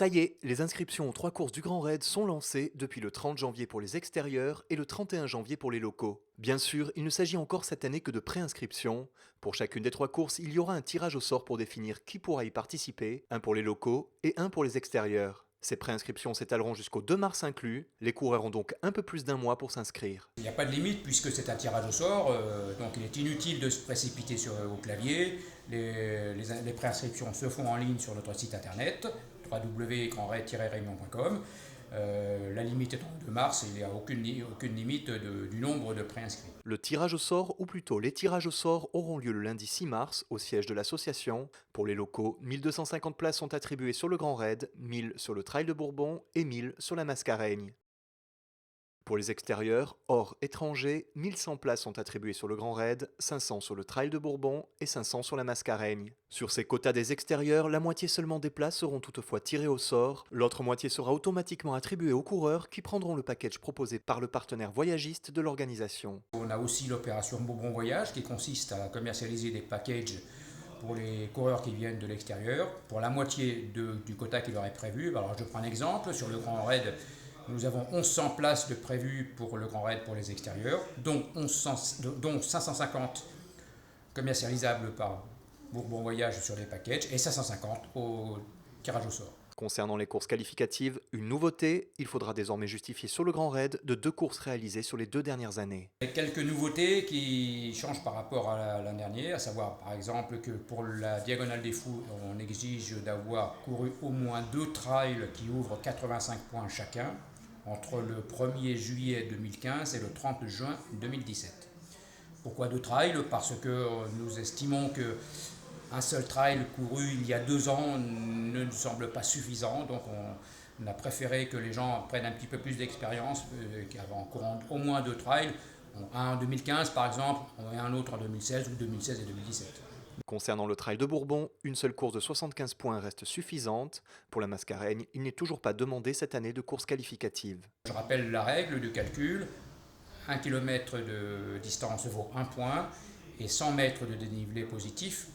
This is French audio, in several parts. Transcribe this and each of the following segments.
Ça y est, les inscriptions aux 3 courses du Grand Raid sont lancées depuis le 30 janvier pour les extérieurs et le 31 janvier pour les locaux. Bien sûr, il ne s'agit encore cette année que de préinscription. Pour chacune des 3 courses, il y aura un tirage au sort pour définir qui pourra y participer, un pour les locaux et un pour les extérieurs. Ces préinscriptions s'étaleront jusqu'au 2 mars inclus, les coureurs ont donc un peu plus d'un mois pour s'inscrire. Il n'y a pas de limite puisque c'est un tirage au sort, donc il est inutile de se précipiter au clavier. Les préinscriptions se font en ligne sur notre site internet www.grandraid-réunion.com. La limite étant le 2 mars, il n'y a aucune limite du nombre de préinscrits. Le tirage au sort, ou plutôt les tirages au sort, auront lieu le lundi 6 mars au siège de l'association. Pour les locaux, 1250 places sont attribuées sur le Grand Raid, 1000 sur le Trail de Bourbon et 1000 sur la Mascareigne. Pour les extérieurs, hors étrangers, 1100 places sont attribuées sur le Grand Raid, 500 sur le Trail de Bourbon et 500 sur la Mascareigne. Sur ces quotas des extérieurs, la moitié seulement des places seront toutefois tirées au sort, l'autre moitié sera automatiquement attribuée aux coureurs qui prendront le package proposé par le partenaire voyagiste de l'organisation. On a aussi l'opération Bourbon Voyage qui consiste à commercialiser des packages pour les coureurs qui viennent de l'extérieur, pour la moitié du quota qui leur est prévu. Alors je prends un exemple, sur le Grand Raid, nous avons 1100 places de prévues pour le Grand Raid pour les extérieurs, dont 550 commercialisables par Bourbon Voyage sur les packages et 550 au tirage au sort. Concernant les courses qualificatives, une nouveauté, il faudra désormais justifier sur le Grand Raid de 2 courses réalisées sur les 2 dernières années. Il y a quelques nouveautés qui changent par rapport à l'an dernier, à savoir par exemple que pour la Diagonale des Fous, on exige d'avoir couru au moins 2 trails qui ouvrent 85 points chacun entre le 1er juillet 2015 et le 30 juin 2017. Pourquoi 2 trails? Parce que nous estimons que un seul trail couru il y a 2 ans ne nous semble pas suffisant, donc on a préféré que les gens prennent un petit peu plus d'expérience en courant au moins 2 trails, un en 2015 par exemple, et un autre en 2016 ou 2016 et 2017. Concernant le Trail de Bourbon, une seule course de 75 points reste suffisante. Pour la Mascareigne, il n'est toujours pas demandé cette année de course qualificative. Je rappelle la règle de calcul, 1 km de distance vaut 1 point et 100 mètres de dénivelé positif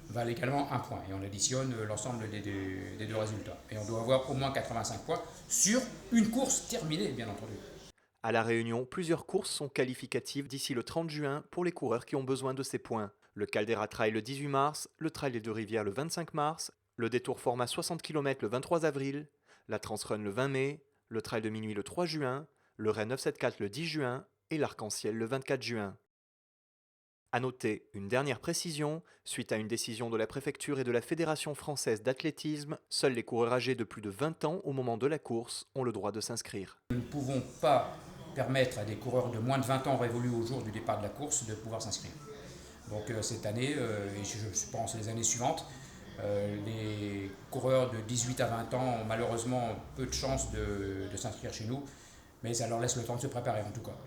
valent également 1 point. Et on additionne l'ensemble des 2 résultats. Et on doit avoir au moins 85 points sur une course terminée, bien entendu. À La Réunion, plusieurs courses sont qualificatives d'ici le 30 juin pour les coureurs qui ont besoin de ces points. Le Caldera Trail le 18 mars, le Trail des 2 Rivières le 25 mars, le détour format 60 km le 23 avril, la Transrun le 20 mai, le Trail de Minuit le 3 juin, le Raid 974 le 10 juin et l'Arc-en-Ciel le 24 juin. À noter une dernière précision, suite à une décision de la préfecture et de la Fédération française d'athlétisme, seuls les coureurs âgés de plus de 20 ans au moment de la course ont le droit de s'inscrire. Nous ne pouvons pas permettre à des coureurs de moins de 20 ans révolus au jour du départ de la course de pouvoir s'inscrire. Donc cette année, et je pense les années suivantes, les coureurs de 18 à 20 ans ont malheureusement peu de chances de s'inscrire chez nous, mais ça leur laisse le temps de se préparer en tout cas.